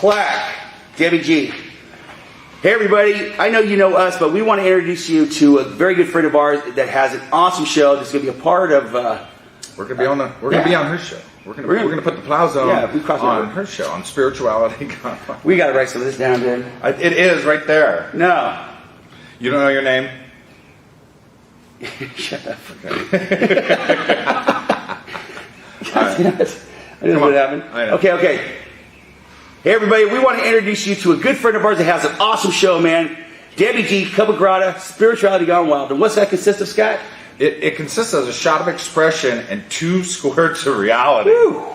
Clack, Debbie G. Hey everybody, I know you know us, but we want to introduce you to a very good friend of ours that has an awesome show that's going to be a part of. We're going to be on her show. We're going to put the plow zone on her show on spirituality. We got to write some of this down, dude. It is right there. No, you don't know your name? Shut up. Okay. I didn't know what happened. I know. Okay. Hey everybody, we want to introduce you to a good friend of ours that has an awesome show, man. Debbie G, Cuppa Grata, Spirituality Gone Wild. And what's that consist of, Scott? It consists of a shot of expression and 2 squirts of reality. Woo.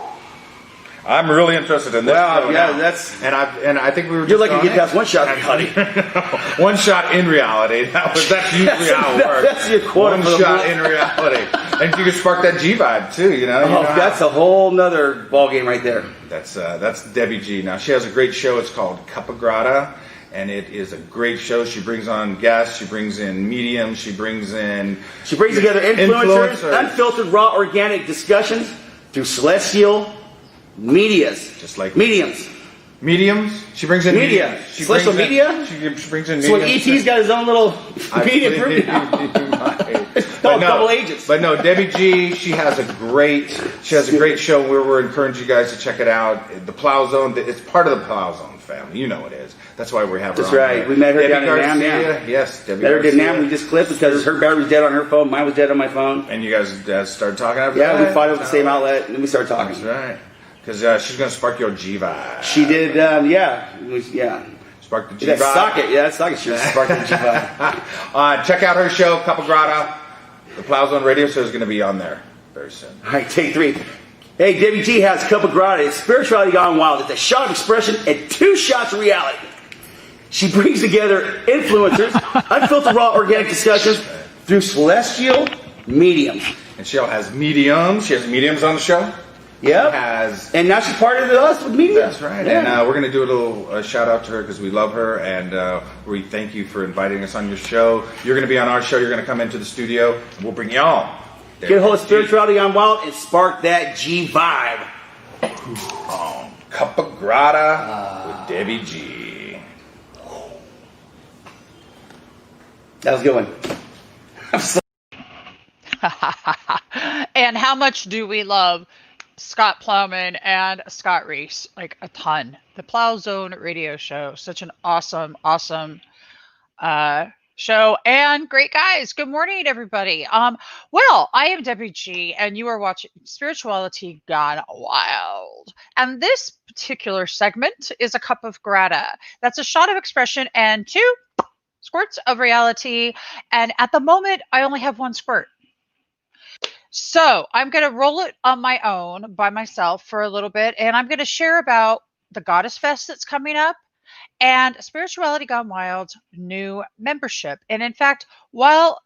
I'm really interested in this. Wow, yeah, now. that's... And I think we were You're just lucky to get past one shot of reality. One shot in reality. That's usually how it works. That's your quota. One shot in reality. And you can spark that G vibe too, you know. That's a whole nother ball game right there. That's Debbie G. Now she has a great show. It's called Cuppa Grata, and it is a great show. She brings on guests. She brings in mediums. She brings together influencers, unfiltered, raw, organic discussions through celestial medias, just like mediums. Mediums. She brings in media. Celestial media. She brings in. So ET's got his own little media group now. Double agents. But no, Debbie G. She has a great show where we're encouraging you guys to check it out. The Plow Zone. It's part of the Plow Zone family. You know it is. That's why we have her. That's on right. there. We met her Debbie down in Garcia. Nam. Yes, Debbie. Met her Garcia. down in Nam. We just clipped because her battery was dead on her phone. Mine was dead on my phone. And you guys started talking after that? Yeah, we fought over the same outlet and then we started talking. That's right. Because she's going to spark your G vibe. She did, yeah. Spark the G that vibe. Socket, yeah, that socket. She was sparking the G vibe. Check out her show, Cuppa Grata. The Plow Zone Radio Show is going to be on there very soon. All right, take 3. Hey, Debbie G has Cuppa Grata. It's Spirituality Gone Wild. It's a shot of expression and 2 shots of reality. She brings together influencers, unfiltered, raw, organic discussions through celestial mediums. And she has mediums. She has mediums on the show. Yep. And now she's part of us with media. That's right. Yeah. And we're going to do a little shout out to her because we love her and we thank you for inviting us on your show. You're going to be on our show. You're going to come into the studio. And we'll bring you on. Get a hold of Spirituality Gone Wild and spark that G vibe. Cuppa Grata with Debbie G. That was a good one. I'm so And how much do we love Scott Plowman and Scott Reese? Like a ton. The Plow Zone Radio Show. Such an awesome show and great guys. Good morning, everybody. Well, I am Debbie G, and you are watching Spirituality Gone Wild. And this particular segment is a cup of grata. That's a shot of expression and 2 squirts of reality. And at the moment, I only have 1 squirt. So I'm going to roll it on my own by myself for a little bit. And I'm going to share about the Goddess Fest that's coming up and Spirituality Gone Wild's new membership. And in fact, while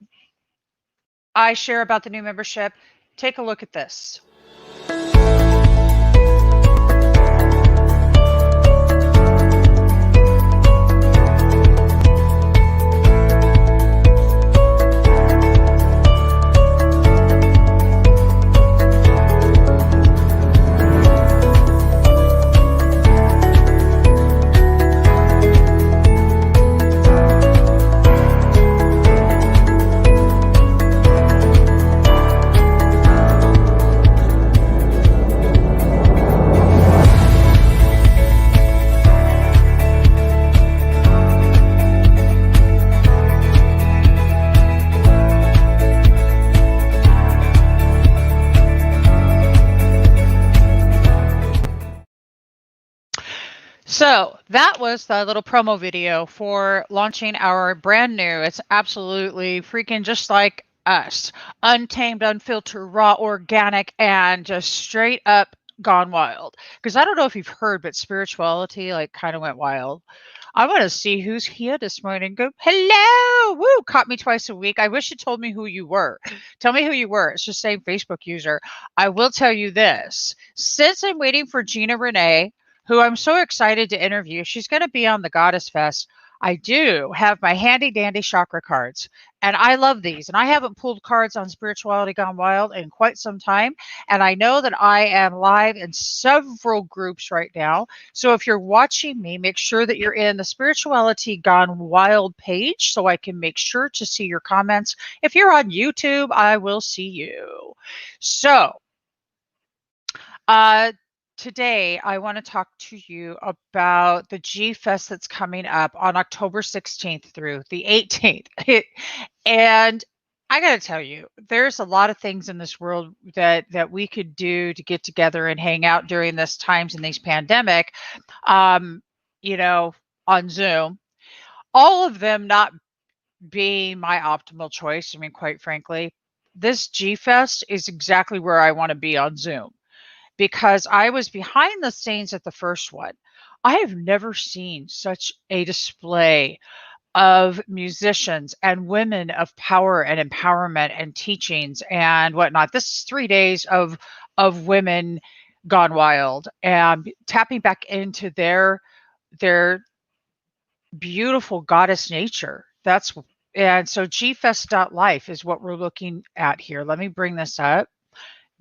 I share about the new membership, take a look at this. So that was the little promo video for launching our brand new, it's absolutely freaking just like us, untamed, unfiltered, raw, organic, and just straight up gone wild. Because I don't know if you've heard, but spirituality like kind of went wild. I want to see who's here this morning. Go, hello! Woo! Caught me twice a week. I wish you told me who you were. Tell me who you were. It's just saying Facebook user. I will tell you this. Since I'm waiting for Gina Rene, who I'm so excited to interview, she's going to be on the Goddess Fest. I do have my handy dandy chakra cards, and I love these. And I haven't pulled cards on Spirituality Gone Wild in quite some time. And I know that I am live in several groups right now. So if you're watching me, make sure that you're in the Spirituality Gone Wild page so I can make sure to see your comments. If you're on YouTube, I will see you. So, today, I want to talk to you about the G Fest that's coming up on October 16th through the 18th. And I got to tell you, there's a lot of things in this world that we could do to get together and hang out during this times in these pandemic, you know, on Zoom. All of them not being my optimal choice. I mean, quite frankly, this G Fest is exactly where I want to be on Zoom, because I was behind the scenes at the first one. I have never seen such a display of musicians and women of power and empowerment and teachings and whatnot. This is 3 days of women gone wild and tapping back into their beautiful goddess nature. And so gfest.life is what we're looking at here. Let me bring this up.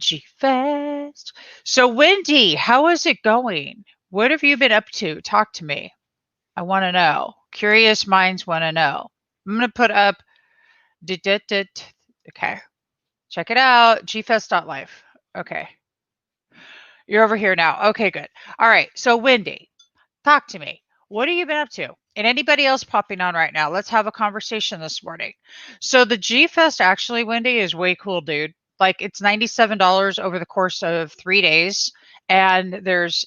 G-Fest. So Wendy, how is it going? What have you been up to? Talk to me. I want to know. Curious minds want to know. I'm going to put up, okay, check it out, gfest.life. Okay. You're over here now. Okay, good. All right. So Wendy, talk to me. What have you been up to? And anybody else popping on right now? Let's have a conversation this morning. So the G-Fest actually, Wendy, is way cool, dude. Like, it's $97 over the course of 3 days. And there's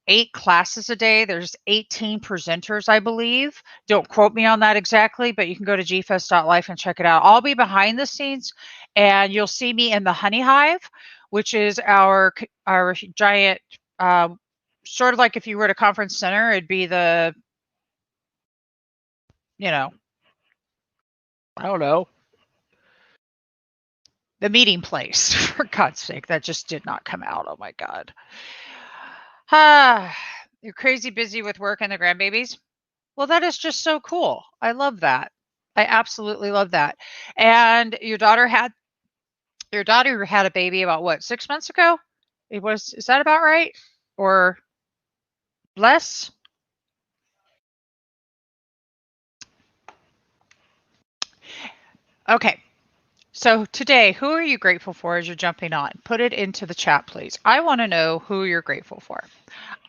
8 classes a day. There's 18 presenters, I believe. Don't quote me on that exactly, but you can go to gfest.life and check it out. I'll be behind the scenes, and you'll see me in the Honey Hive, which is our giant, sort of like if you were at a conference center, it'd be the, I don't know, the meeting place. For God's sake, that just did not come out. Oh my God. You're crazy busy with work and the grandbabies? Well, that is just so cool. I love that. I absolutely love that. And your daughter had a baby about what, 6 months ago? Is that about right? Or less? Okay. So today, who are you grateful for as you're jumping on? Put it into the chat, please. I want to know who you're grateful for.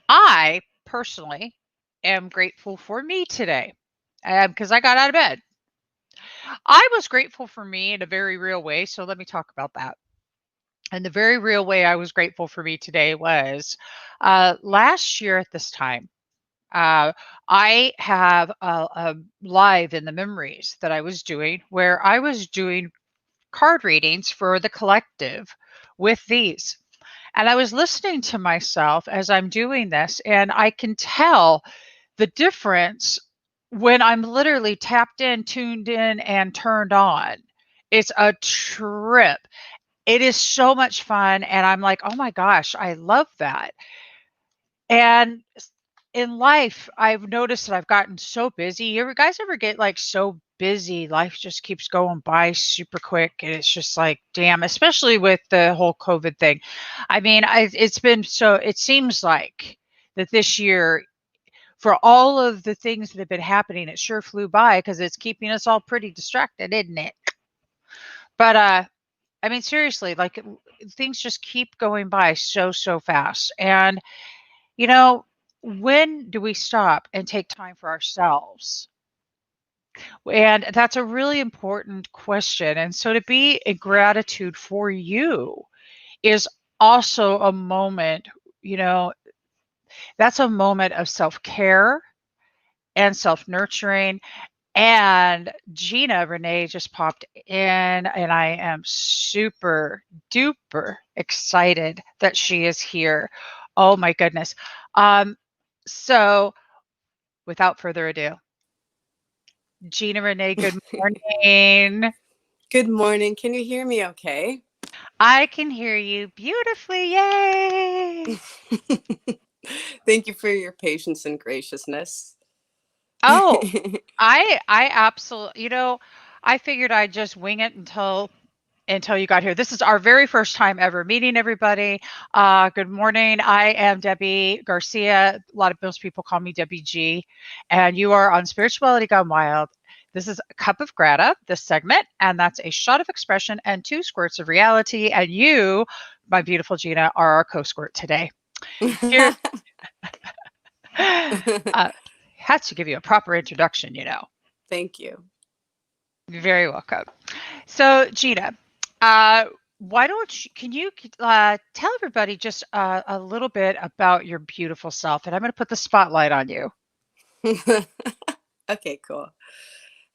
I personally am grateful for me today because I got out of bed. I was grateful for me in a very real way. So let me talk about that. And the very real way I was grateful for me today was last year at this time, I have a live in the memories that I was doing where I was doing card readings for the collective with these. And I was listening to myself as I'm doing this, and I can tell the difference when I'm literally tapped in, tuned in, and turned on. It's a trip. It is so much fun, and I'm like, "Oh my gosh, I love that." And in life, I've noticed that I've gotten so busy. You guys ever get like so busy? Life just keeps going by super quick, and it's just like, damn, especially with the whole COVID thing. I mean, it's been so, it seems like that this year, for all of the things that have been happening, it sure flew by because it's keeping us all pretty distracted, isn't it? But I mean, seriously, like things just keep going by so fast. And when do we stop and take time for ourselves? And that's a really important question. And so to be in gratitude for you is also a moment, that's a moment of self-care and self-nurturing. And Gina Rene just popped in, and I am super duper excited that she is here. Oh my goodness. So without further ado, Gina Rene, good morning. Good morning. Can you hear me okay? I can hear you beautifully. Yay. Thank you for your patience and graciousness. Oh, I absolutely, I figured I'd just wing it until you got here. This is our very first time ever meeting everybody. Good morning. I am Debbie Garcia. Most people call me Debbie G, and you are on Spirituality Gone Wild. This is a cup of grata, this segment, and that's a shot of expression and 2 squirts of reality. And you, my beautiful Gina, are our co-squirt today. Here, had to give you a proper introduction, Thank you. You're very welcome. So, Gina, why don't you, can you tell everybody just a little bit about your beautiful self? And I'm going to put the spotlight on you. Okay, cool.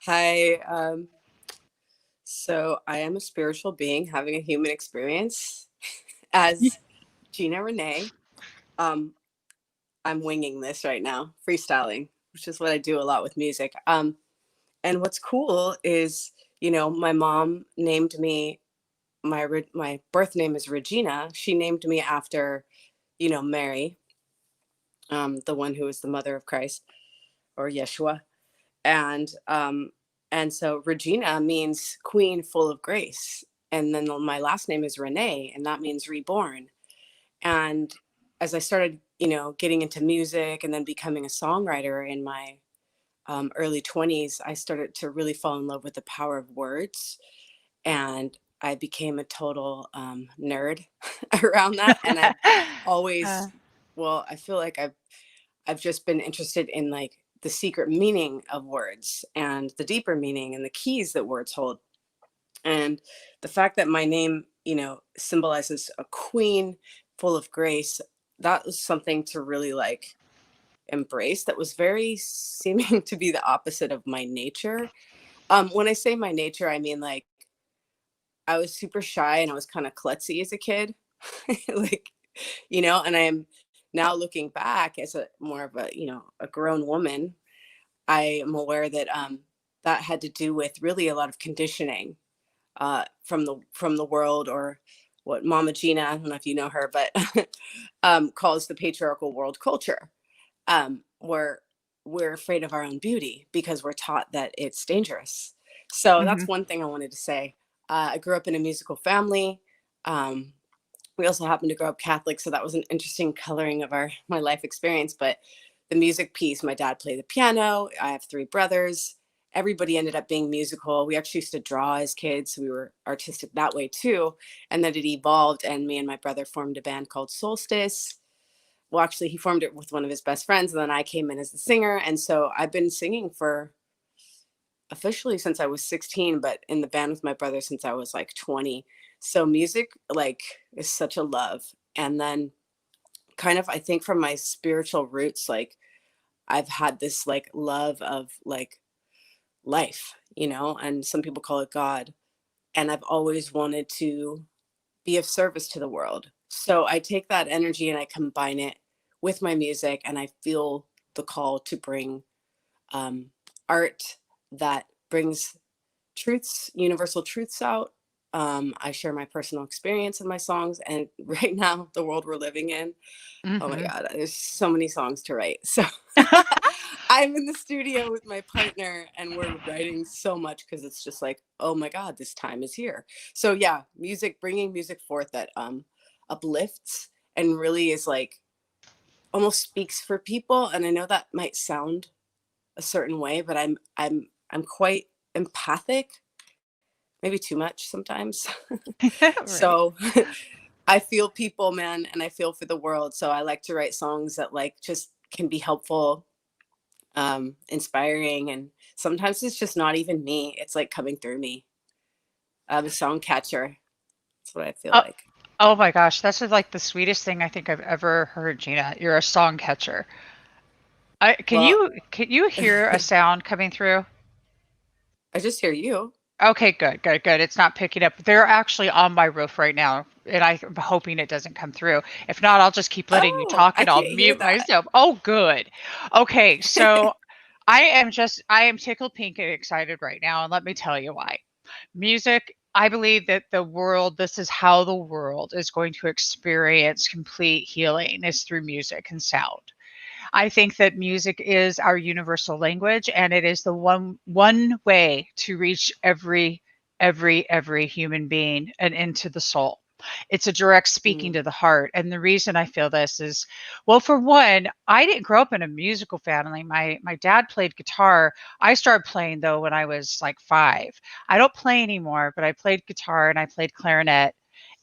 Hi. So I am a spiritual being having a human experience as Gina Rene. I'm winging this right now, freestyling, which is what I do a lot with music. And what's cool is, my mom named me, my birth name is Regina. She named me after, Mary, the one who is the mother of Christ, or Yeshua. And so Regina means queen full of grace. And then my last name is Renee, and that means reborn. And as I started, getting into music and then becoming a songwriter in my early 20s, I started to really fall in love with the power of words. And I became a total nerd around that. And I've always, I feel like I've just been interested in like the secret meaning of words and the deeper meaning and the keys that words hold. And the fact that my name, symbolizes a queen full of grace, that was something to really like embrace. That was very seeming to be the opposite of my nature. When I say my nature, I mean like I was super shy and I was kind of klutzy as a kid, like, and I am now looking back as a more of a, a grown woman. I am aware that that had to do with really a lot of conditioning from the world, or what Mama Gina, I don't know if you know her, but calls the patriarchal world culture, where we're afraid of our own beauty because we're taught that it's dangerous. So that's one thing I wanted to say. I grew up in a musical family. We also happened to grow up Catholic, so that was an interesting coloring of my life experience. But the music piece, my dad played the piano. I have 3 brothers. Everybody ended up being musical. We actually used to draw as kids, so we were artistic that way too. And then it evolved, and me and my brother formed a band called Solstice. Well, actually, he formed it with one of his best friends, and then I came in as the singer. And so I've been singing for officially since I was 16, but in the band with my brother since I was like 20. So music like is such a love. And then kind of, I think from my spiritual roots, like I've had this like love of like life, and some people call it God. And I've always wanted to be of service to the world. So I take that energy and I combine it with my music, and I feel the call to bring art that brings truths, universal truths out. I share my personal experience in my songs, and right now, the world we're living in, oh my God, there's so many songs to write. So I'm in the studio with my partner, and we're writing so much because it's just like, oh my God, this time is here. So yeah, bringing music forth that uplifts and really is like almost speaks for people. And I know that might sound a certain way, but I'm quite empathic, maybe too much sometimes. So I feel people, man, and I feel for the world. So I like to write songs that like just can be helpful, inspiring, and sometimes it's just not even me. It's like coming through me. I'm a song catcher. That's what I feel like. Oh my gosh, that's like the sweetest thing I think I've ever heard, Gina. You're a song catcher. Can you hear a sound coming through? I just hear you. Okay, good. It's not picking up. They're actually on my roof right now, and I'm hoping it doesn't come through. If not, I'll just keep letting you talk, and I'll mute myself. Oh, good. Okay, so I am tickled pink and excited right now, and let me tell you why. Music, I believe that this is how the world is going to experience complete healing, is through music and sound. I think that music is our universal language, and it is the one way to reach every human being and into the soul. It's a direct speaking to the heart. And the reason I feel this is, well, for one, I didn't grow up in a musical family. My dad played guitar. I started playing though when I was like 5. I don't play anymore, but I played guitar and I played clarinet,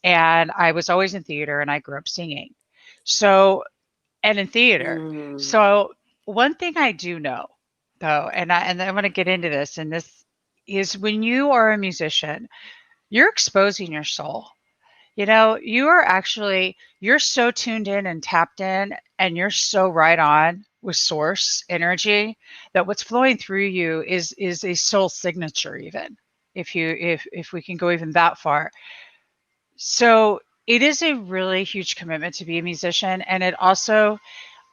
and I was always in theater, and I grew up singing. So, and in theater. Mm. So one thing I do know though, and I'm going to get into this, and this is when you are a musician, you're exposing your soul. You know, you're so tuned in and tapped in, and you're so right on with source energy that what's flowing through you is a soul signature, even if we can go even that far. So it is a really huge commitment to be a musician, and it also,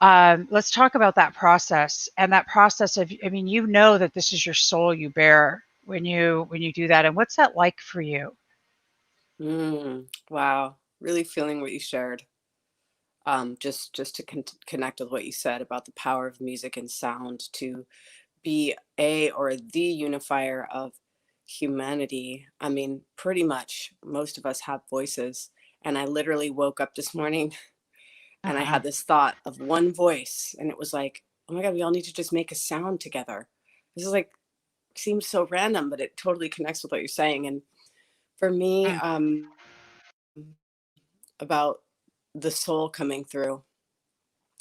let's talk about that process, and that process of, I mean, you know that this is your soul you bear when you do that, and what's that like for you? Wow. Really feeling what you shared. Just to connect with what you said about the power of music and sound to be a or the unifier of humanity. I mean, pretty much most of us have voices. And I literally woke up this morning and I Uh-huh. had this thought of one voice, and it was like, oh my God, we all need to just make a sound together. This is like, seems so random, but it totally connects with what you're saying. And for me, Mm. about the soul coming through.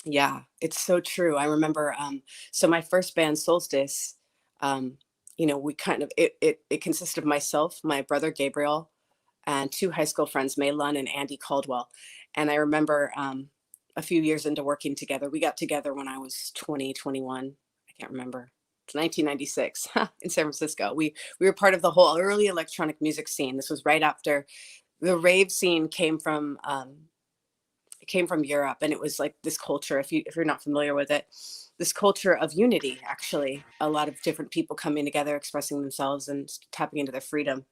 Yeah, it's so true. I remember, so my first band, Solstice, we kind of, it consisted of myself, my brother Gabriel, and 2 high school friends, May Lunn and Andy Caldwell. And I remember, a few years into working together, we got together when I was 20, 21. I can't remember. It's 1996 in San Francisco. We were part of the whole early electronic music scene. This was right after the rave scene came from Europe, and it was like this culture. If you're not familiar with it, this culture of unity. Actually, a lot of different people coming together, expressing themselves, and tapping into their freedom,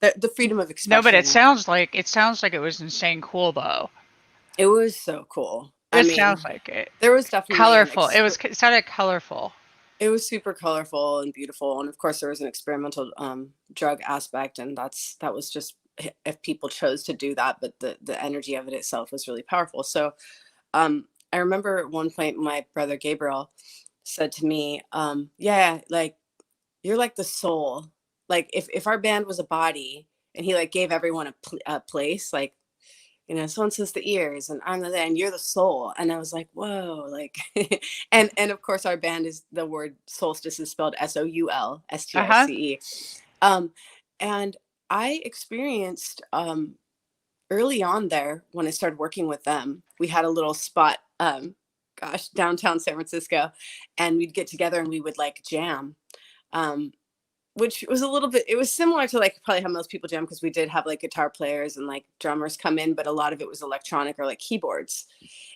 the freedom of No, but expression. it sounds like it was insane cool though. It was so cool. I It mean, sounds like it. there was definitely Colorful. It sounded colorful. it was super colorful and beautiful, and of course there was an experimental drug aspect, and that was just if people chose to do that, but the energy of it itself was really powerful. So I remember at one point my brother Gabriel said to me, yeah, like, you're like the soul. Like, if our band was a body, and he like gave everyone a place, like, so and so's the ears, and I'm the, and you're the soul. And I was like, whoa, like, and of course our band is, the word solstice is spelled Uh-huh. SOULSTICE. Um, and I experienced, early on there, when I started working with them, we had a little spot, downtown San Francisco, and we'd get together and we would like jam. Um, which was a little bit, it was similar to like probably how most people jam, because we did have like guitar players and like drummers come in, but a lot of it was electronic or like keyboards.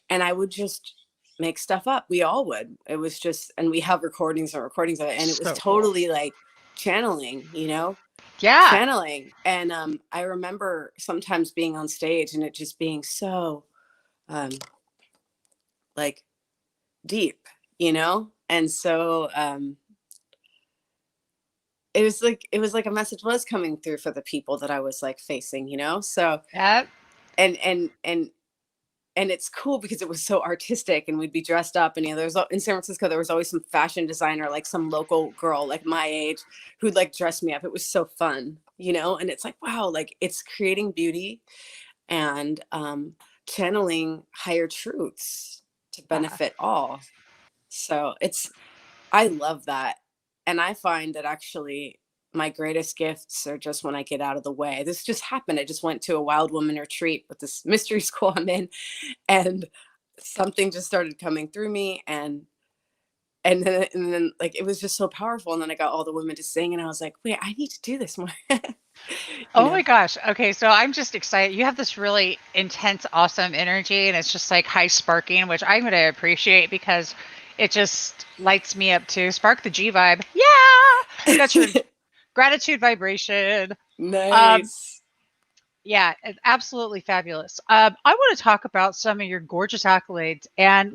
And I would just make stuff up. We all would. It was just, and we have recordings and recordings of it. And it was So cool. totally like channeling, Yeah. channeling. And I remember sometimes being on stage and it just being so um, like deep, And so it was like a message was coming through for the people that I was like facing, So Yeah. and it's cool because it was so artistic, and we'd be dressed up, and there's in San Francisco there was always some fashion designer, like some local girl like my age, who'd like dress me up. It was so fun, and it's like, wow, like it's creating beauty and channeling higher truths to Yeah. benefit all. So I love that. And I find that actually my greatest gifts are just when I get out of the way. This just happened. I just went to a wild woman retreat with this mystery school I'm in, and something just started coming through me, and then like it was just so powerful. And then I got all the women to sing, and I was like, wait, I need to do this more. you Oh my know. gosh. Okay, so I'm just excited. You have this really intense, awesome energy, and it's just like high sparking, which I'm going to appreciate because it just lights me up too. Spark the G vibe. Yeah. That's your gratitude vibration. Um, Nice. Yeah, absolutely fabulous. I want to talk about some of your gorgeous accolades, and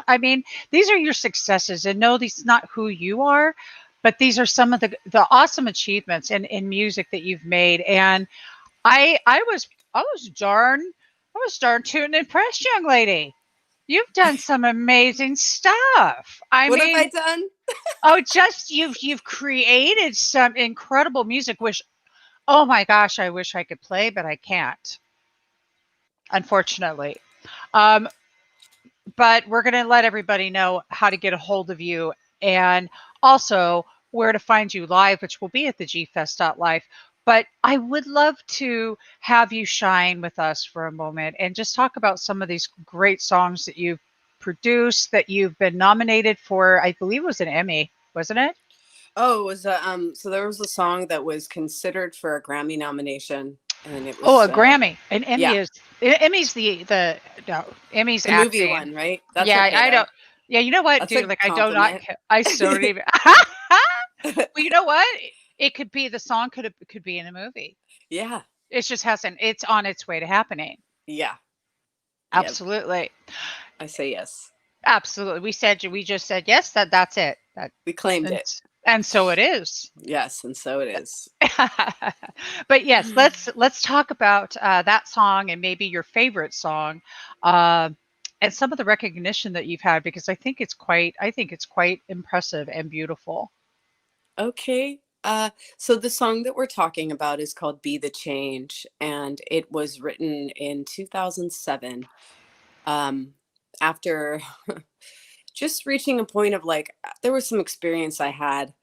I mean, these are your successes, and no, these are not who you are, but these are some of the awesome achievements in music that you've made. And I was darn tootin' impressed, young lady. You've done some amazing stuff. I What have I mean, done? oh, just you've created some incredible music, which, oh my gosh, I wish I could play, but I can't, unfortunately. Um, but we're going to let everybody know how to get a hold of you and also where to find you live, which will be at the gfest.live. But I would love to have you shine with us for a moment and just talk about some of these great songs that you've produced, that you've been nominated for. I believe it was an Emmy, wasn't it? Oh, it was so there was a song that was considered for a Grammy nomination, and it Oh, was a Grammy. An Emmy yeah, is Emmy's the no, Emmy's the movie acting. one, right? That's Yeah, okay I though. don't. Yeah, you know what, That's a dude? Like, I do not. compliment. I so don't even. Well, you know what? It could be the song could be in a movie. Yeah, It just hasn't. It's on its way to happening. yeah, yeah. Absolutely, I say yes. absolutely. We just said yes. That's it. That We claimed and it. and so it is. Yes, and so it is. But yes, let's talk about that song and maybe your favorite song, uh, and some of the recognition that you've had, because I think it's quite impressive and beautiful. Okay. So the song that we're talking about is called "Be the Change," and it was written in 2007. Um, after just reaching a point of like, there was some experience I had,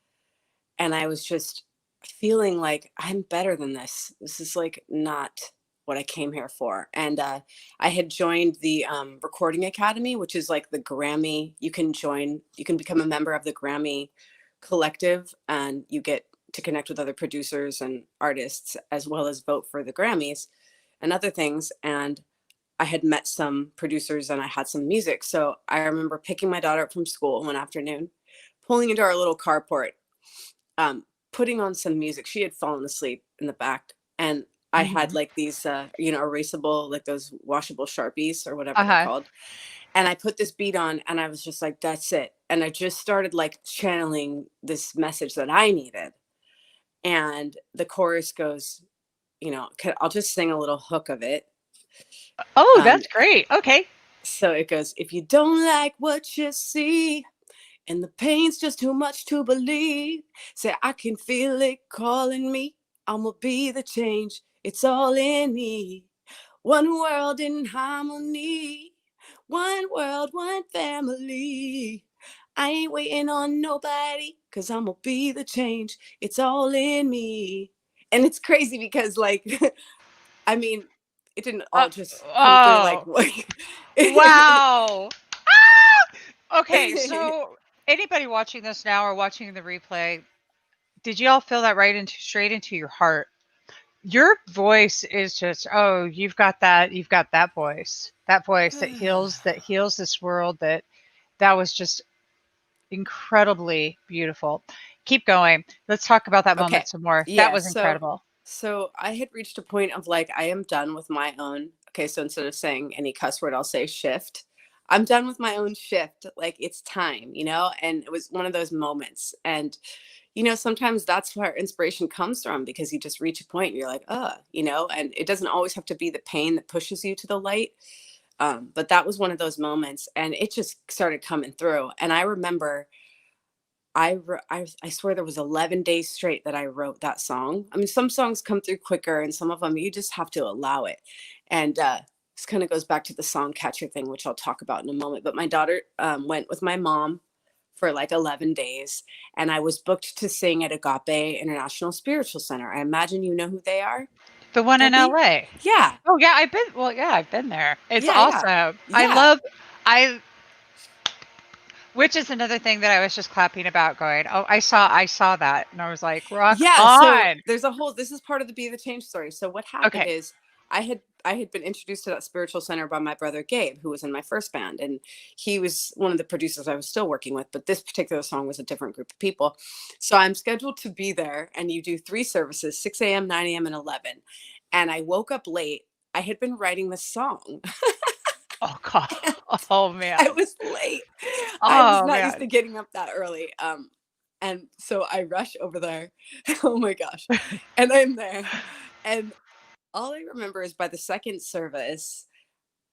and I was just feeling like I'm better than this. This is like not what I came here for. And I had joined the Recording Academy, which is like the Grammy. You can join, you can become a member of the Grammy collective, and you get to connect with other producers and artists, as well as vote for the Grammys and other things. And I had met some producers and I had some music. So I remember picking my daughter up from school one afternoon, pulling into our little carport, putting on some music. She had fallen asleep in the back, and I had Mhm. like these, erasable, like those washable Sharpies or whatever they're Uh-huh. called. And I put this beat on, and I was just like, that's it. And I just started like channeling this message that I needed. And the chorus goes, I'll just sing a little hook of it. Oh, Um, that's great. Okay. so it goes, if you don't like what you see, and the pain's just too much to believe, say, I can feel it calling me. I'ma be the change. It's all in me. One world in harmony. One world, one family. I ain't waiting on nobody, cause I'ma be the change. It's all in me. And it's crazy because, like, I mean, it didn't Uh, all just come through like oh, wow. Okay, so anybody watching this now or watching the replay, did you all feel that straight into your heart? Your voice is just, oh, you've got that voice. That voice that heals this world, that was just incredibly beautiful. Keep going. Let's talk about that Okay. moment some more. That Yeah. was incredible. So I had reached a point of like, I am done with my own. Okay. So instead of saying any cuss word, I'll say shift. I'm done with my own shift. Like it's time, and it was one of those moments. And, sometimes that's where inspiration comes from, because you just reach a point and you're like, and it doesn't always have to be the pain that pushes you to the light. But that was one of those moments, and it just started coming through. And I remember I swear there was 11 days straight that I wrote that song. I mean, some songs come through quicker, and some of them you just have to allow it. And this kind of goes back to the song catcher thing, which I'll talk about in a moment. But my daughter went with my mom for like 11 days, and I was booked to sing at Agape International Spiritual Center. I imagine you know who they are, The one in Debbie? LA. Yeah, Oh yeah, I've been there. It's yeah, yeah, awesome. yeah. I which is another thing that I was just clapping about, going, "Oh, I saw that." And I was like, "Rock Yeah, so on." there's a whole this is part of the Be the Change story. So what happened Okay. is I had been introduced to that spiritual center by my brother Gabe, who was in my first band, and he was one of the producers I was still working with, but this particular song was a different group of people. So I'm scheduled to be there, and you do 3 services, 6 a.m., 9 a.m., and 11. and I woke up late. I had been writing this song. Oh God. Oh man. I was late. I was Oh not used man. to getting up that early. And so I rush over there. Oh my gosh. And I'm there. And all I remember is by the second service,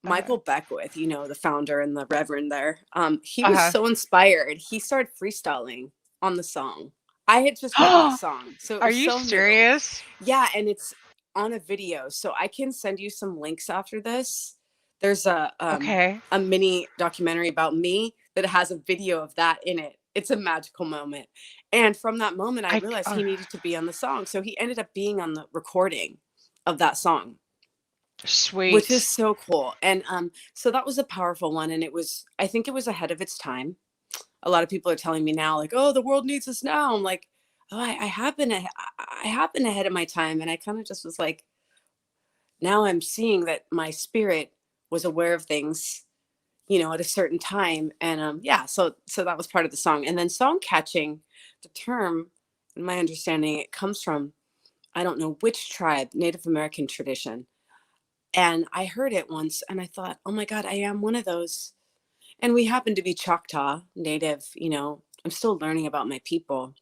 Uh-huh. Michael Beckwith, you know, the founder and the reverend there, he was Uh-huh. so inspired. He started freestyling on the song. I had just written the song, so it Are was you so new. serious? Yeah, and it's on a video, so I can send you some links after this. There's Okay. a mini documentary about me that has a video of that in it. It's a magical moment. And from that moment, I I realized he needed to be on the song. So he ended up being on the recording of that song, which is sweet. so cool. And so that was a powerful one. And I think it was ahead of its time. A lot of people are telling me now, like, oh, the world needs us now. I'm like, oh, I have been ahead of my time. And I kind of just was like, now I'm seeing that my spirit was aware of things, you know, at a certain time. And yeah, so that was part of the song. And then song catching, the term, in my understanding, it comes from, I don't know which tribe, Native American tradition. And I heard it once and I thought, oh my God, I am one of those. And we happen to be Choctaw Native, you know, I'm still learning about my people.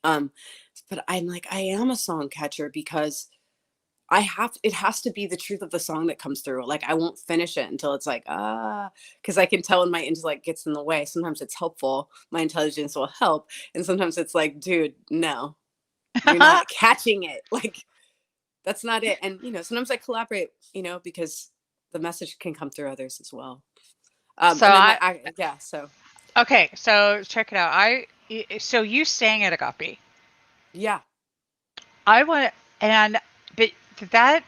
Um, but I'm like, I am a song catcher because it has to be the truth of the song that comes through. Like I won't finish it until it's like, because I can tell when my intellect gets in the way. Sometimes it's helpful. My intelligence will help. And sometimes it's like, dude, no, you're not catching it. Like, that's not it. And, you know, sometimes I collaborate, you know, because the message can come through others as well. So And then I yeah, so okay, so check it out. So you sang at Agape. yeah. I want and but that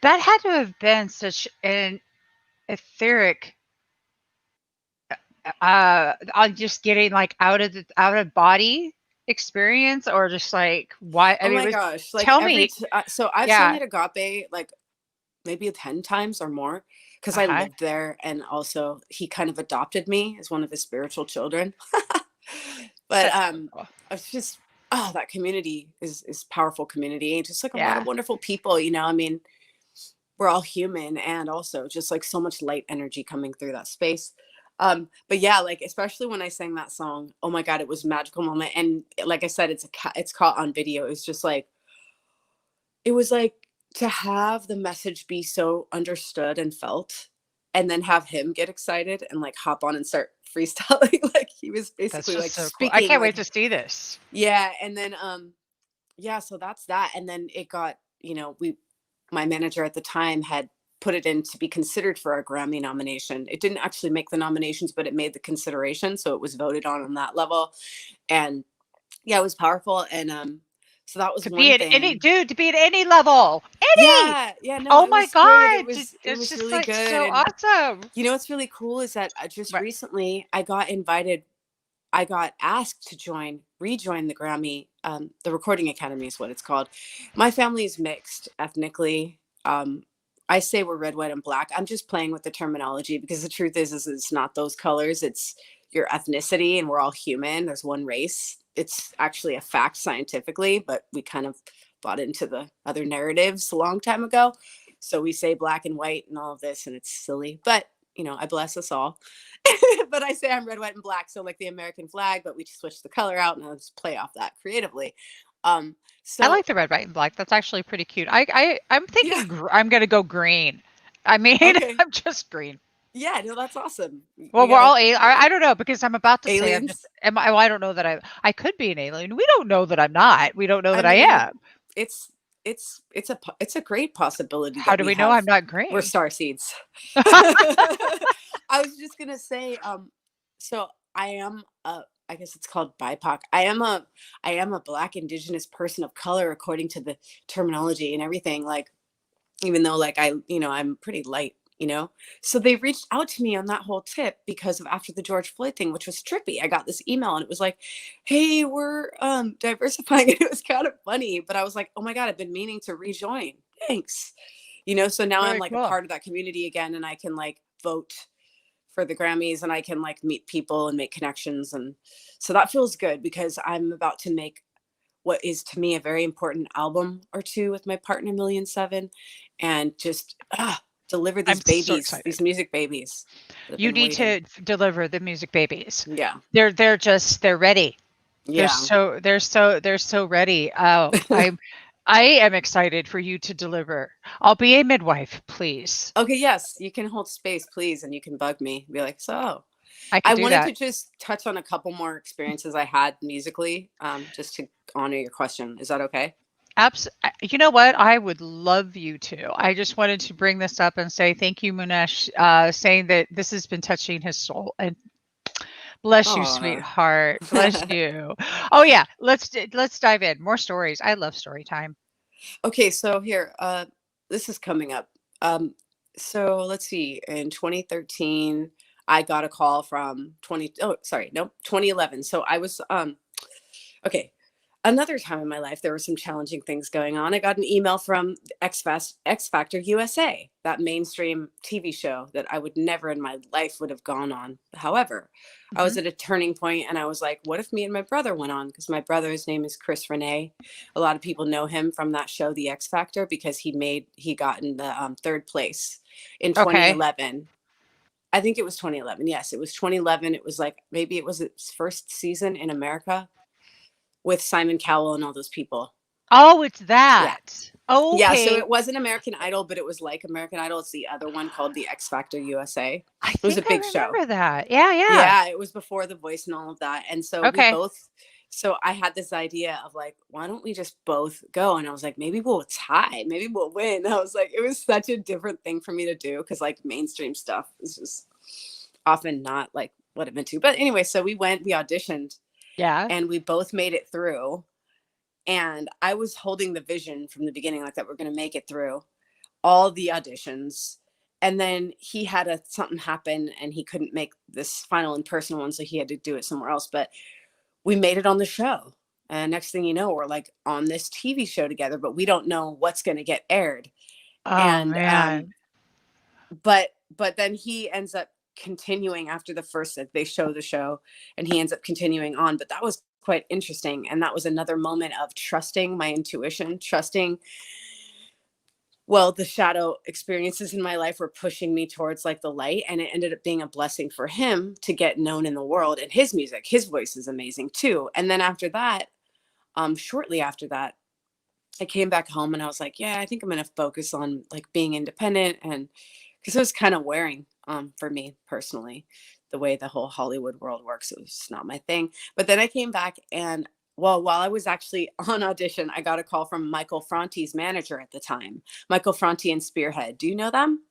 that had to have been such an etheric on just getting like out of body experience or just like why I Oh mean my it was gosh. Like tell me so I've sung yeah at Agape like maybe 10 times or more because I uh-huh lived there. And also he kind of adopted me as one of his spiritual children. But that's so cool. it's just, oh, that community is powerful community. Just like a lot of Yeah, wonderful people, you know, I mean, we're all human and also just like so much light energy coming through that space. But yeah, like especially when I sang that song, oh my God, it was a magical moment. And like I said, it's caught on video. It's just like, it was like to have the message be so understood and felt, and then have him get excited and like hop on and start freestyling. Like he was that's basically just like so cool. I speaking can't wait like, to see this. yeah. And then yeah, so that's that. And then it got, you know, my manager at the time had put it in to be considered for a Grammy nomination. It didn't actually make the nominations, but it made the consideration. So it was voted on that level. And yeah, it was powerful. And so that was To be one at any thing. dude, to be at any level. Any. Yeah, yeah, no, Oh it my was good. It god. was it It's was just really like good. so And awesome. you know what's really cool is that just Right. recently I got asked to rejoin the Grammy, the Recording Academy is what it's called. My family is mixed ethnically. I say we're red, white, and black. I'm just playing with the terminology because the truth is it's not those colors. It's your ethnicity, and we're all human. There's one race. It's actually a fact scientifically, but we kind of bought into the other narratives a long time ago. So we say black and white and all of this, and it's silly. But you know, I bless us all. But I say I'm red, white, and black. So like the American flag, but we just switch the color out and I'll just play off that creatively. Um, I so like the red, white, and black. That's actually pretty cute. I'm yeah, thinking I'm gonna go green. I mean, okay. I'm just green. Yeah, no, that's awesome. Well, We we're gotta all I don't know because I'm about to say I'm just aliens. am I, well, I don't know that I could be an alien. We don't know that I'm not. We don't know I that I mean, am. it's it's a great possibility How that do we we know I'm have. not We're green? star seeds. I was just gonna say, so I am a, I guess it's called BIPOC. I am a Black Indigenous person of color according to the terminology and everything. Like, even though like you know, I'm pretty light, you know. So they reached out to me on that whole tip because of after the George Floyd thing, which was trippy. I got this email and it was like, hey, we're diversifying. And it was kind of funny, but I was like, oh my God, I've been meaning to rejoin. Thanks. You know, so now I'm Very like a cool. part of that community again, and I can like vote for the Grammys, and I can like meet people and make connections. And so that feels good because I'm about to make what is to me a very important album or two with my partner Million7, and just deliver these I'm so babies, excited. these music babies. You need to deliver the music babies. Yeah. They're ready. Yeah. They're so ready. Oh, I am excited for you to deliver. I'll be a midwife, please. Okay, yes, you can hold space, please, and you can bug me. Be like, so I I can do wanted that. to just touch on a couple more experiences I had musically, just to honor your question. Is that okay? You know what? I would love you to. I just wanted to bring this up and say thank you, Munesh, saying that this has been touching his soul. And bless you, Aw. sweetheart. Bless you. Oh yeah, let's dive in. More stories. I love story time. Okay, so here, this is coming up. So let's see. In 2013, I got a call from 2011. So I was okay. Another time in my life, there were some challenging things going on. I got an email from X Factor USA, that mainstream TV show that I would never in my life would have gone on. However, I was at a turning point, and I was like, what if me and my brother went on? Because my brother's name is Chris Rene. A lot of people know him from that show, The X Factor, because he got in the third place in 2011. I think it was 2011. Yes, it was 2011. It was like, maybe it was its first season in America, with Simon Cowell and all those people. Oh, it's that. Oh, okay. Yeah, so it wasn't American Idol, but it was like American Idol. It's the other one called the X Factor USA. It was a big show. I remember that. Yeah. Yeah, it was before The Voice and all of that. And so I had this idea of like, why don't we just both go? And I was like, maybe we'll tie, maybe we'll win. I was like, it was such a different thing for me to do, because like mainstream stuff is just often not like what I'm into. But anyway, so we auditioned. Yeah. And we both made it through. And I was holding the vision from the beginning, like that we're going to make it through all the auditions. And then he had something happen, and he couldn't make this final in-person one, so he had to do it somewhere else. But we made it on the show. And next thing you know, we're like on this TV show together, but we don't know what's going to get aired. Oh, man. But then he ends up continuing after they show the show, and he ends up continuing on. But that was quite interesting, and that was another moment of trusting my intuition, the shadow experiences in my life were pushing me towards like the light, and it ended up being a blessing for him to get known in the world. And his voice is amazing too. And then after that, shortly after that, I came back home, and I was like, yeah, I think I'm going to focus on like being independent, and because it was kind of wearing for me personally, the way the whole Hollywood world works. It was just not my thing. But then I came back, and while I was actually on audition, I got a call from Michael Franti's manager at the time, Michael Franti and Spearhead. Do you know them?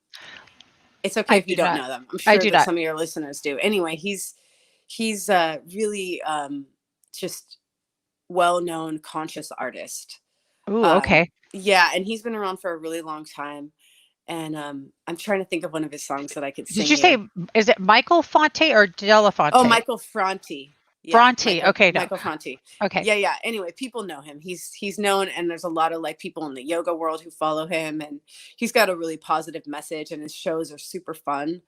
It's okay if you don't know them. I'm sure that some of your listeners do. Anyway, he's really just well-known conscious artist. Ooh, okay. Yeah, and he's been around for a really long time. And I'm trying to think of one of his songs that I could sing. Did you say, is it Michael Fonte or Delafonte? Oh, Michael Franti. Yeah, Franti. Okay. Michael Franti. Okay. Yeah. Anyway, people know him. He's known, and there's a lot of like people in the yoga world who follow him, and he's got a really positive message, and his shows are super fun.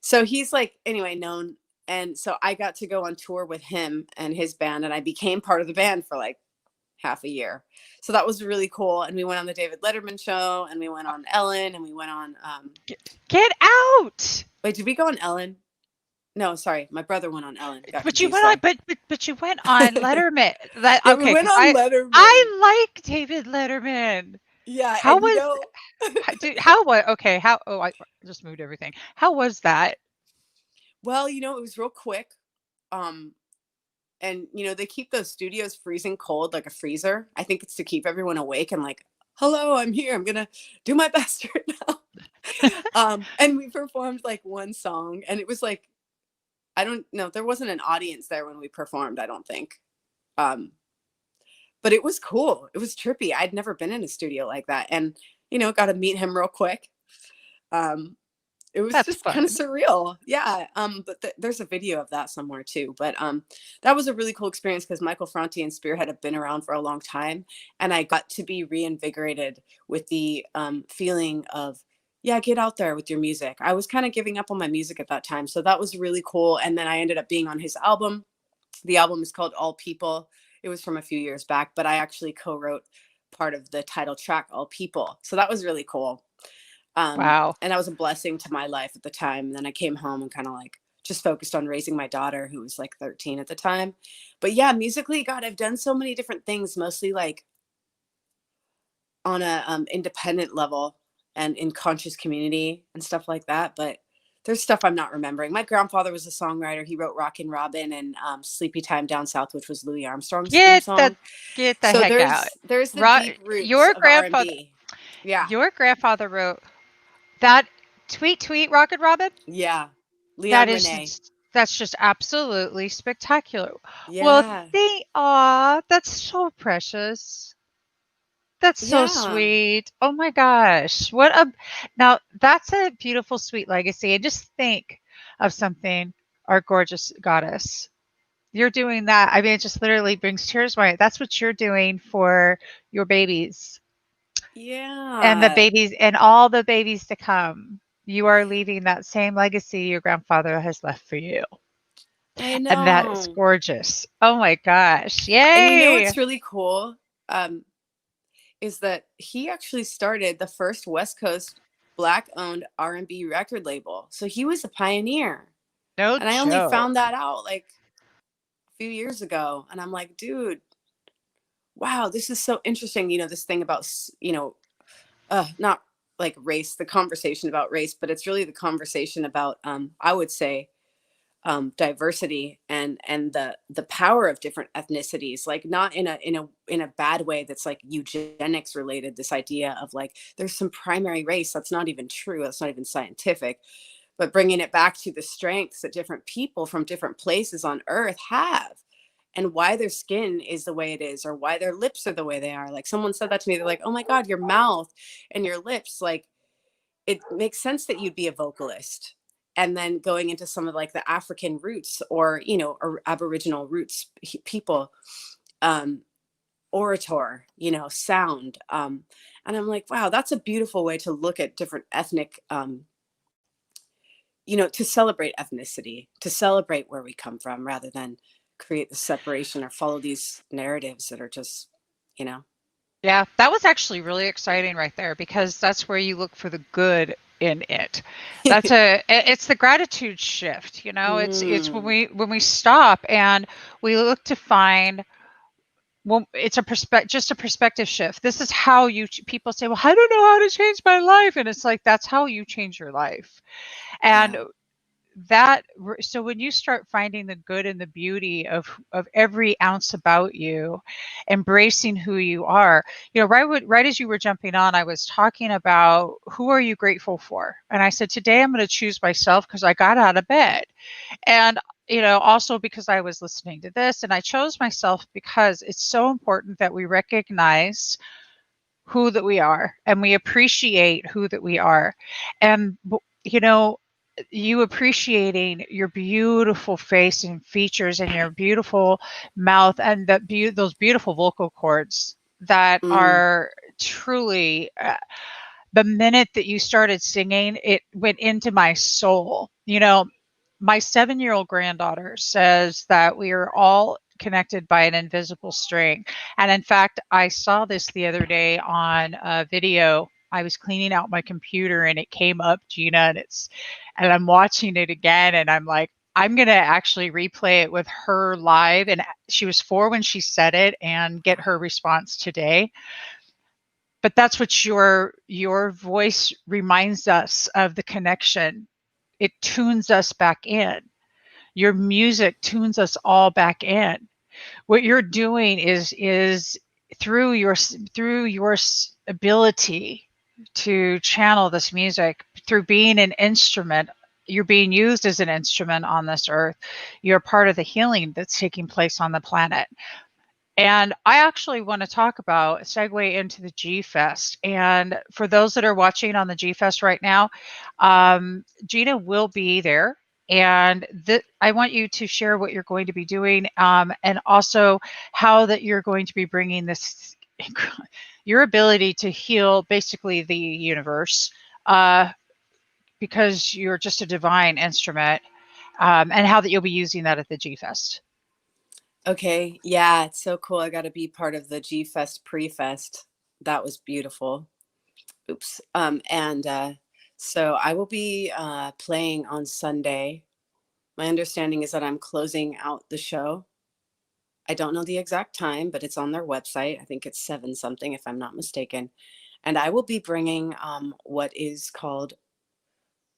So he's like, anyway, known. And so I got to go on tour with him and his band, and I became part of the band for like half a year. So that was really cool. And we went on the David Letterman show, and we went on Ellen, and we went on Get out. Wait, did we go on Ellen? No, sorry, my brother went on Ellen. But you went on Letterman. We went on Letterman. I like David Letterman. Yeah. How I just moved everything. How was that? Well, it was real quick. And, they keep those studios freezing cold, like a freezer. I think it's to keep everyone awake and like, hello, I'm here. I'm going to do my best right now. And we performed like one song, and it was like, I don't know, there wasn't an audience there when we performed, I don't think. But it was cool. It was trippy. I'd never been in a studio like that. And, got to meet him real quick. It was just kind of surreal. Yeah. But there's a video of that somewhere too. But that was a really cool experience, because Michael Franti and Spearhead have been around for a long time. And I got to be reinvigorated with the feeling of, yeah, get out there with your music. I was kind of giving up on my music at that time. So that was really cool. And then I ended up being on his album. The album is called All People. It was from a few years back, but I actually co-wrote part of the title track, All People. So that was really cool. Wow. And that was a blessing to my life at the time. And then I came home and kind of like just focused on raising my daughter, who was like 13 at the time. But yeah, musically, God, I've done so many different things, mostly like on a independent level and in conscious community and stuff like that. But there's stuff I'm not remembering. My grandfather was a songwriter. He wrote Rockin Robin and Sleepy Time Down South, which was Louis Armstrong's theme song. Get the So heck out. there's the deep roots Your of grandfather, R&B. Yeah. your grandfather wrote that Tweet Tweet Rockin' Robin. Yeah. That Leon is Rene. just, that's just absolutely spectacular. Well, Yeah. that's so precious. That's so Yeah. sweet. Oh my gosh. Now that's a beautiful, sweet legacy. And just think of something, our gorgeous goddess. You're doing that. I mean, it just literally brings tears to my eyes. That's what you're doing for your babies and the Yeah. babies and all the babies to come. You are leaving that same legacy your grandfather has left for you. I And that is know. gorgeous. Oh my gosh. And you know Yay. what's really cool? Is that he actually started the first West Coast Black-owned R&B record label. So he was a pioneer. No And I only found joke. that out like a few years ago. And I'm like, dude, wow, this is so interesting. You know, this thing about, not like race, the conversation about race, but it's really the conversation about, I would say, diversity and the power of different ethnicities, like not in a bad way that's like eugenics related. This idea of like there's some primary race that's not even true, that's not even scientific, but bringing it back to the strengths that different people from different places on earth have and why their skin is the way it is or why their lips are the way they are. Like someone said that to me, they're like, oh my God, your mouth and your lips, like it makes sense that you'd be a vocalist. And then going into some of like the African roots or, or Aboriginal roots people, orator, sound. And I'm like, wow, that's a beautiful way to look at different ethnic, to celebrate ethnicity, to celebrate where we come from rather than create the separation or follow these narratives that are just, Yeah, that was actually really exciting right there because that's where you look for the good in it. It's the gratitude shift, it's when we stop and we look to find, well, it's just a perspective shift. This is how people say, well, I don't know how to change my life. And it's like, that's how you change your life. And so when you start finding the good and the beauty of every ounce about you, embracing who you are, right as you were jumping on, I was talking about who are you grateful for, and I said today I'm going to choose myself because I got out of bed, and also because I was listening to this, and I chose myself because it's so important that we recognize who that we are and we appreciate who that we are, and you appreciating your beautiful face and features and your beautiful mouth and those beautiful vocal cords that are truly the minute that you started singing, it went into my soul. My 7-year-old granddaughter says that we are all connected by an invisible string. And in fact, I saw this the other day on a video. I was cleaning out my computer and it came up, Gina, and I'm watching it again and I'm like, I'm going to actually replay it with her live. And she was 4 when she said it and get her response today. But that's what your voice reminds us of, the connection. It tunes us back in. Your music tunes us all back in. What you're doing is through your ability to channel this music, through being an instrument, you're being used as an instrument on this earth. You're part of the healing that's taking place on the planet. And I actually want to talk about segue into the G Fest. And for those that are watching on the G Fest right now, Gina will be there. And I want you to share what you're going to be doing, and also how that you're going to be bringing this, your ability to heal basically the universe, because you're just a divine instrument, and how that you'll be using that at the G Fest. Okay. Yeah, it's so cool. I got to be part of the G Fest pre-fest. That was beautiful. Oops. So I will be playing on Sunday. My understanding is that I'm closing out the show. I don't know the exact time, but it's on their website. I think it's 7 something, if I'm not mistaken. And I will be bringing what is called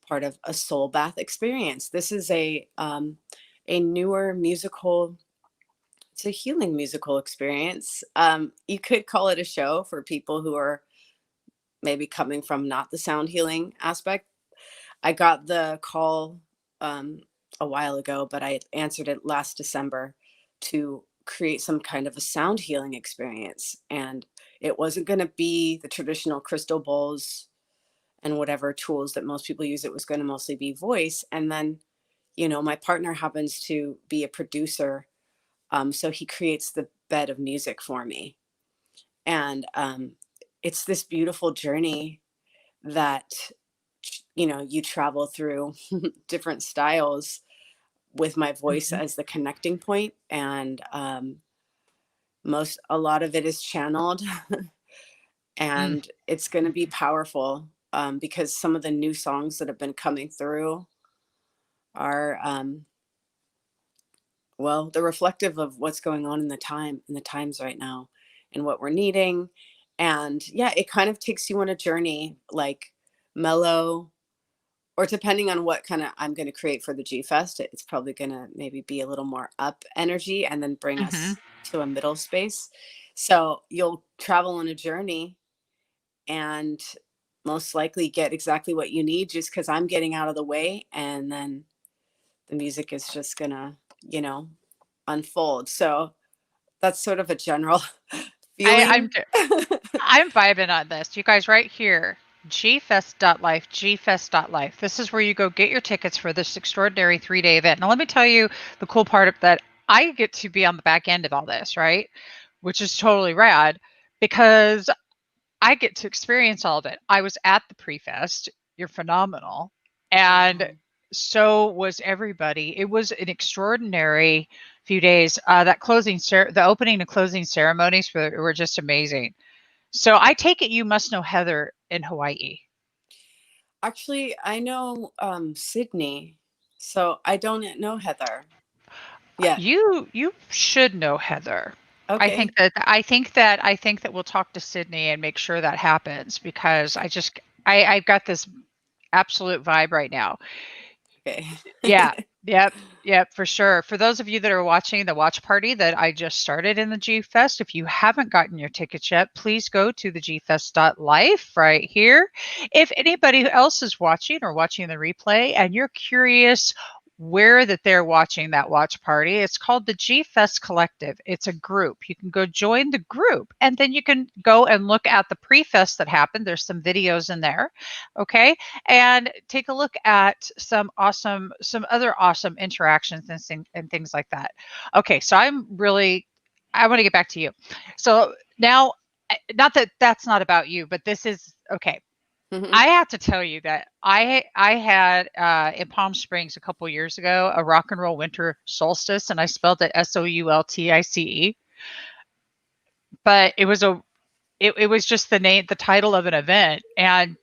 part of a soul bath experience. This is a newer musical. It's a healing musical experience. You could call it a show for people who are maybe coming from not the sound healing aspect. I got the call a while ago, but I answered it last December to create some kind of a sound healing experience. And it wasn't going to be the traditional crystal bowls and whatever tools that most people use. It was going to mostly be voice. And then, my partner happens to be a producer. So he creates the bed of music for me. And it's this beautiful journey that, you travel through different styles with my voice Mhm. as the connecting point. And a lot of it is channeled. Mm. And it's going to be powerful because some of the new songs that have been coming through are they're reflective of what's going on in the times right now and what we're needing. And yeah, it kind of takes you on a journey, like mellow, or depending on what kind of I'm going to create for the G Fest, it's probably going to maybe be a little more up energy and then bring Mhm. us to a middle space. So you'll travel on a journey and most likely get exactly what you need just because I'm getting out of the way. And then the music is just going to, you know, unfold. So that's sort of a general I, feeling. I'm I'm vibing on this. You guys right here. gfest.life, gfest.life. This is where you go get your tickets for this extraordinary 3-day event. Now, let me tell you the cool part of that. I get to be on the back end of all this, right? Which is totally rad because I get to experience all of it. I was at the pre-fest. You're phenomenal. And Wow. so was everybody. It was an extraordinary few days. The opening and closing ceremonies were just amazing. So I take it you must know Heather in Hawaii. Actually, I know Sydney, so I don't know Heather yet. You should know Heather. Okay. I think that we'll talk to Sydney and make sure that happens because I've got this absolute vibe right now. Okay. Yeah. Yep. Yep, for sure. For those of you that are watching the watch party that I just started in the G Fest, if you haven't gotten your tickets yet, please go to the gfest.life right here. If anybody else is watching or watching the replay and you're curious where that they're watching that watch party, it's called the G Fest Collective. It's a group. You can go join the group and then you can go and look at the pre-fest that happened. There's some videos in there. Okay, and take a look at some other awesome interactions and things like that. Okay, so I want to get back to you. So now, not that that's not about you, but this is okay. Mhm. I have to tell you that I had in Palm Springs a couple years ago a rock and roll winter solstice, and I spelled it Soultice, but it was just the title of an event, and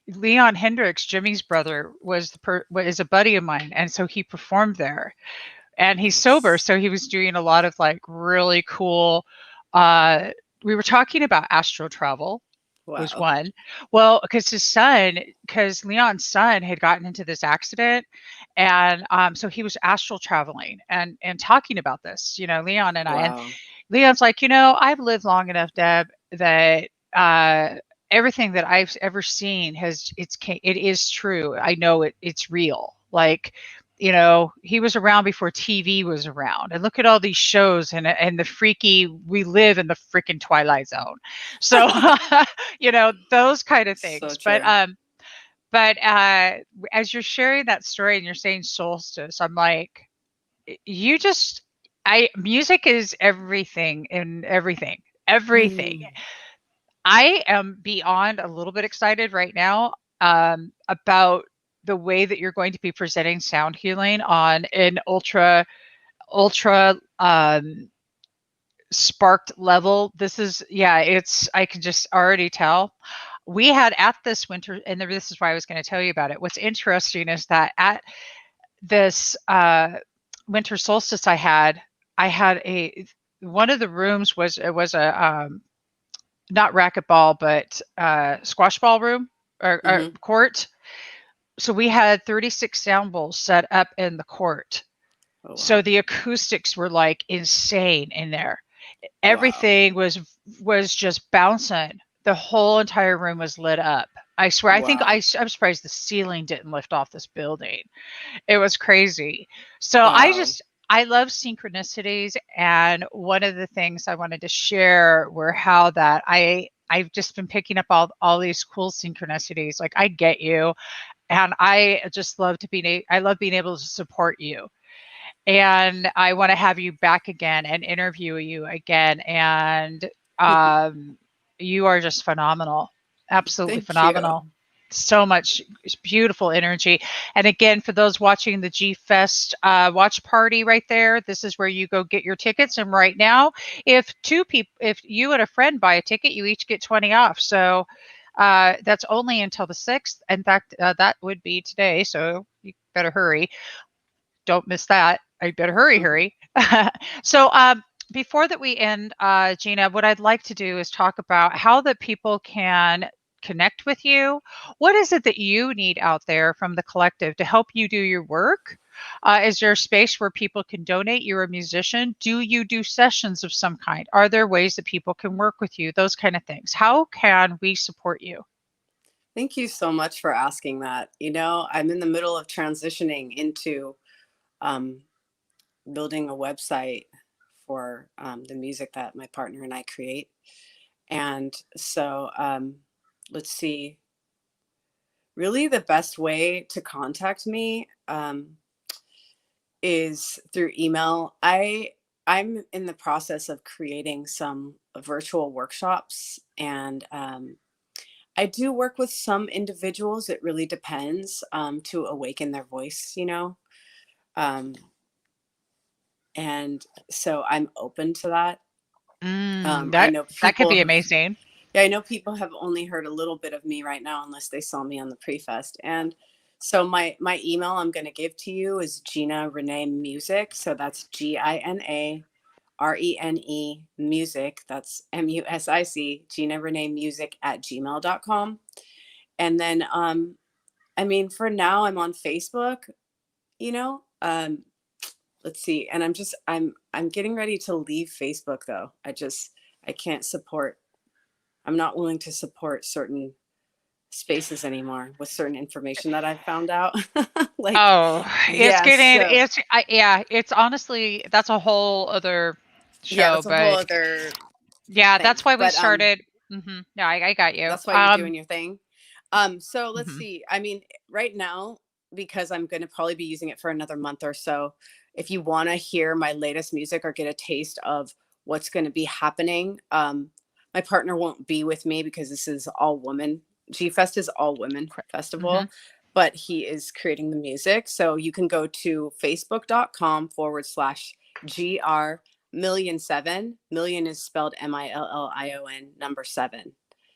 Leon Hendrix, Jimmy's brother, is a buddy of mine, and so he performed there. And he's sober, Nice. so he was doing a lot of like really cool. Uh, we were talking about astral travel was Wow. one. Well, because Leon's son had gotten into this accident, and so he was astral traveling and talking about this. Leon and I, and Wow. Leon's like, I've lived long enough, Deb, that everything that I've ever seen it is true. I know it's real. Like, he was around before TV was around, and look at all these shows and the freaky. We live in the freaking Twilight Zone, so those kind of So things. But true. as you're sharing that story and you're saying solstice, I'm like, you just I music is everything in everything. Everything. Mm. I am beyond a little bit excited right now about the way that you're going to be presenting sound healing on an ultra sparked level. This is, yeah, I can just already tell. We had at this winter, and this is why I was going to tell you about it. What's interesting is that at this winter solstice, I had one of the rooms was a not racquetball, but squash ball room or court. So we had 36 sound bowls set up in the court. Oh, wow. So the acoustics were like insane in there. Everything was just bouncing. The whole entire room was lit up. I swear. Wow. I think I'm surprised the ceiling didn't lift off this building. It was crazy. So wow. I love synchronicities, and one of the things I wanted to share were how that I've just been picking up all these cool synchronicities. Like, I get you, and I just love I love being able to support you. And I want to have you back again and interview you again. And you are just phenomenal. Absolutely phenomenal. You. So much beautiful energy. And again, for those watching the G Fest watch party right there, this is where you go get your tickets. And right now, if you and a friend buy a ticket, you each get 20 off. So that's only until the 6th. In fact, that would be today. So you better hurry. Don't miss that. I better hurry. So before that we end, Gina, what I'd like to do is talk about how the people can connect with you. What is it that you need out there from the collective to help you do your work? Is there a space where people can donate? You're a musician. Do you do sessions of some kind? Are there ways that people can work with you? Those kind of things. How can we support you? Thank you so much for asking that. I'm in the middle of transitioning into building a website for the music that my partner and I create. And so let's see, really the best way to contact me is through email. I'm in the process of creating some virtual workshops, and I do work with some individuals. It really depends to awaken their voice, and so I'm open to that. I know that could be amazing. Yeah, I know people have only heard a little bit of me right now, unless they saw me on the pre-fest. And so my email I'm going to give to you is Gina Rene Music. So that's GinaRene Music. That's MUSIC, Gina Rene Music @gmail.com. And then, for now I'm on Facebook, let's see. And I'm getting ready to leave Facebook though. I can't support. I'm not willing to support certain spaces anymore with certain information that I've found out. It's honestly, that's a whole other show. Yeah, that's a whole other thing. That's why we started. Yeah, I got you. That's why you're doing your thing. So let's see. Right now, because I'm going to probably be using it for another month or so, if you want to hear my latest music or get a taste of what's going to be happening, my partner won't be with me because this is all women. G-Fest is all women festival, but he is creating the music. So you can go to facebook.com/GR1000007. Million is spelled MILLION 7.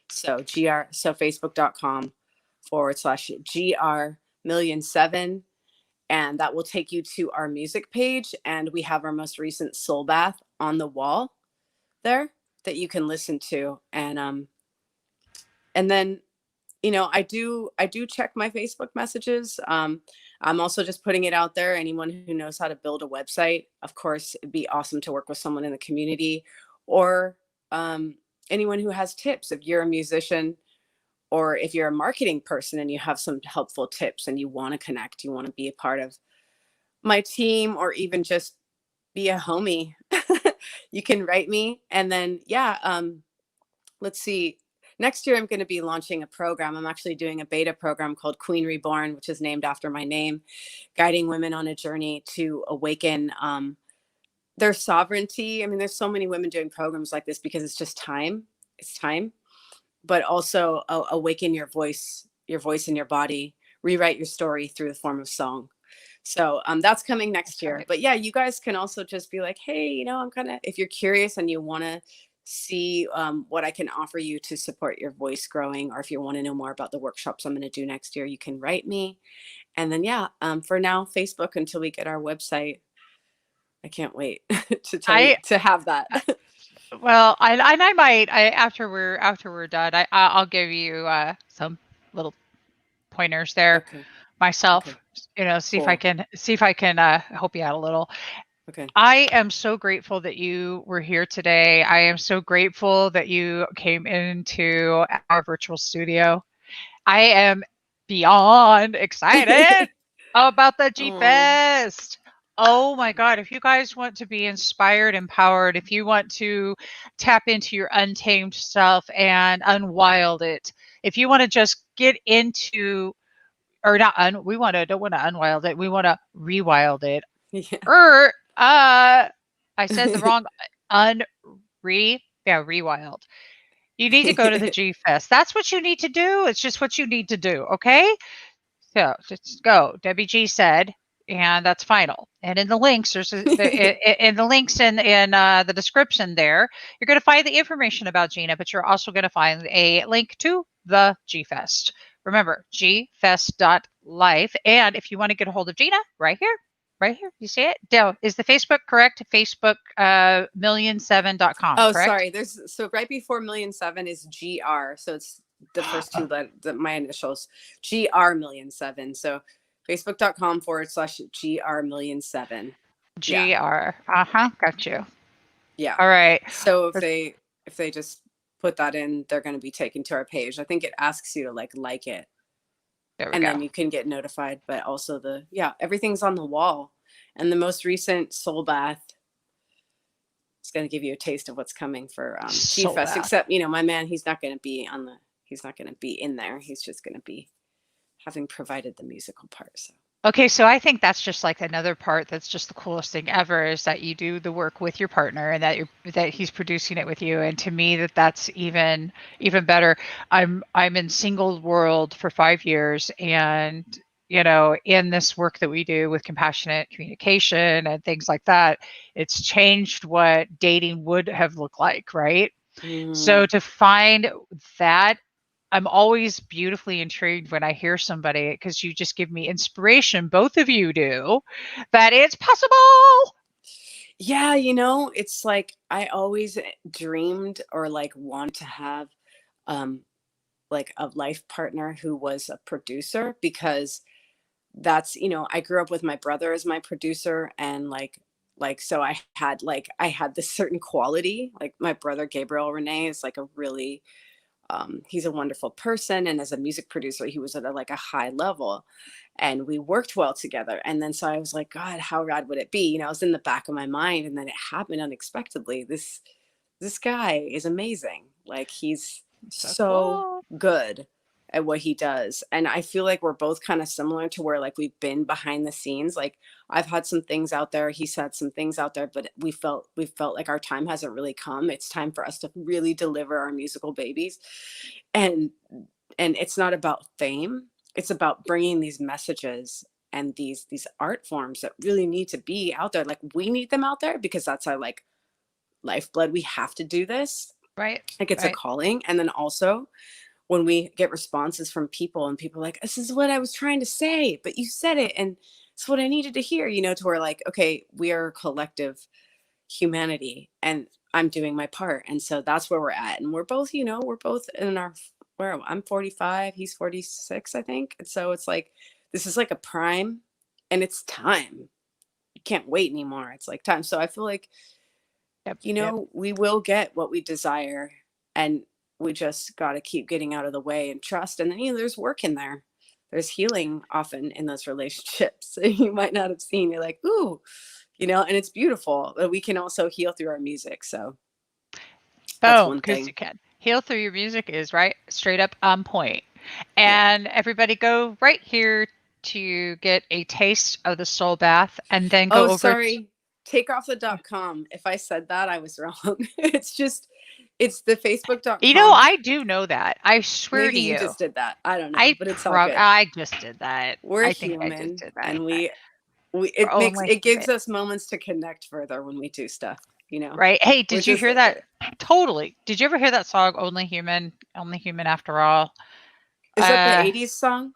So facebook.com/GR1000007. And that will take you to our music page. And we have our most recent Soul Bath on the wall there that you can listen to. And then, I do check my Facebook messages. I'm also just putting it out there. Anyone who knows how to build a website, of course, it'd be awesome to work with someone in the community, or anyone who has tips. If you're a musician, or if you're a marketing person and you have some helpful tips and you want to connect, you want to be a part of my team, or even just be a homie, you can write me. And then, let's see. Next year, I'm going to be launching a program. I'm actually doing a beta program called Queen Reborn, which is named after my name, guiding women on a journey to awaken their sovereignty. There's so many women doing programs like this because it's just time. It's time. But also awaken your voice in your body, rewrite your story through the form of song. So that's coming next year. right. But yeah, you guys can also just be like, hey, you know, I'm kind of, if you're curious and you want to see what I can offer you to support your voice growing, or if you want to know more about the workshops I'm going to do next year, you can write me. And then, yeah, for now, Facebook until we get our website. I can't wait to tell you to have that. Well, I might after we're done, I'll give you some little pointers there myself. Okay. You know, see Cool. if I can help you out a little. Okay. I am so grateful that you were here today. I am so grateful that you came into our virtual studio. I am beyond excited about the G Fest. Oh my God. If you guys want to be inspired, empowered, if you want to tap into your untamed self and unwild it, if you want to just get into, or not, don't want to unwild it, we want to rewild it. Yeah. Or, I said the wrong, rewild. You need to go to the G Fest. That's what you need to do. It's just what you need to do. Okay. So just go. Debbie G said, and that's final. And in the links, in the links in the description there, you're going to find the information about Gina, but you're also going to find a link to the G Fest. Remember, gfest.life. And if you want to get a hold of Gina, right here. You see it? Dale, is the Facebook correct? Facebook million7.com. Oh, correct? Sorry. So right before 1,000,007 is GR. So it's the first two my initials, GR 1,000,007. So facebook.com/GR 1,000,007. GR. Got you. Yeah. All right. So if they just put that in, they're going to be taken to our page. I think it asks you to like it. And then you can get notified, but also everything's on the wall. And the most recent Soul Bath is going to give you a taste of what's coming for G Fest. Except, you know, my man, he's not going to be in there. He's just going to be having provided the musical part. So. Okay, so I think that's just like another part that's just the coolest thing ever, is that you do the work with your partner and that he's producing it with you. And to me, that's even better. I'm in single world for 5 years, and you know, in this work that we do with compassionate communication and things like that, it's changed what dating would have looked like, right? So to find that, I'm always beautifully intrigued when I hear somebody, because you just give me inspiration, both of you do, that it's possible. Yeah, you know, it's like I always dreamed or like wanted to have like a life partner who was a producer, because that's, you know, I grew up with my brother as my producer, and so I had this certain quality. Like my brother Gabriel Rene is like a really he's a wonderful person, and as a music producer he was at a high level, and we worked well together. And then so I was like, God, how rad would it be? You know, it was in the back of my mind, and then it happened unexpectedly. This guy is amazing. Like he's so good at what he does, and I feel like we're both kind of similar to where like we've been behind the scenes. Like I've had some things out there, he's had some things out there, but we felt like our time hasn't really come. It's time for us to really deliver our musical babies, and it's not about fame. It's about bringing these messages and these art forms that really need to be out there. Like we need them out there because that's our like lifeblood. We have to do this, right? Like it's a calling. And then also when we get responses from people, and people are like, this is what I was trying to say, but you said it, and it's what I needed to hear, you know, to where like, okay, we are a collective humanity, and I'm doing my part. And so that's where we're at. And we're both, you know, we're both in our, I'm 45, he's 46, I think. And so it's like, this is like a prime, and it's time. You can't wait anymore. It's like time. So I feel like, you know, we will get what we desire, and we just got to keep getting out of the way and trust. And then, you know, there's work in there. There's healing often in those relationships. You might not have seen. You're like, ooh, you know, and it's beautiful. But we can also heal through our music. So that's one thing. You can heal through your music is right straight up on point. And everybody go right here to get a taste of the soul bath, and then go over. Sorry. Take off the .com. If I said that, I was wrong. It's the facebook.com. You know, I do know that. I swear Maybe to you. You just did that. I don't know, but it's all good. I just did that. We're I human, think I just did that. and we It gives us moments to connect further when we do stuff, Right. Hey, did you hear that? Good. Totally. Did you ever hear that song, Only Human After All? Is that the 80s song?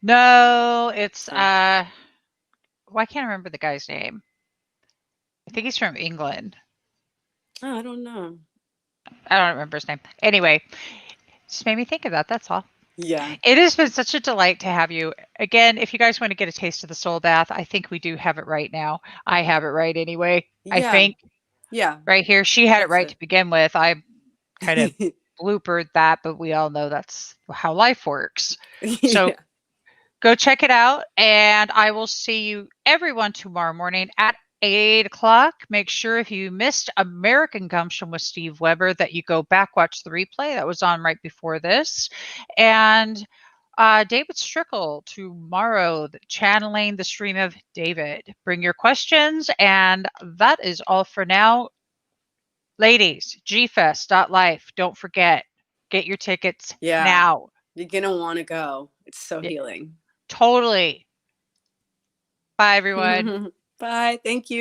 No, it's well, I can't remember the guy's name. I think he's from England. Oh, I don't know. I don't remember his name. Anyway, just made me think of that. That's all. Yeah. It has been such a delight to have you. Again, if you guys want to get a taste of the soul bath, I think we do have it right now. I have it right anyway. Yeah. I think. Yeah. Right here. She had it right to begin with. I kind of bloopered that, but we all know that's how life works. So go check it out. And I will see you everyone tomorrow morning at 8 o'clock. Make sure if you missed American Gumption with Steve Weber that you go back, watch the replay that was on right before this. And David Strickle tomorrow, channeling the stream of David. Bring your questions. And that is all for now. Ladies, gfest.life. Don't forget, get your tickets now. You're going to want to go. It's so healing. Totally. Bye, everyone. Bye. Thank you.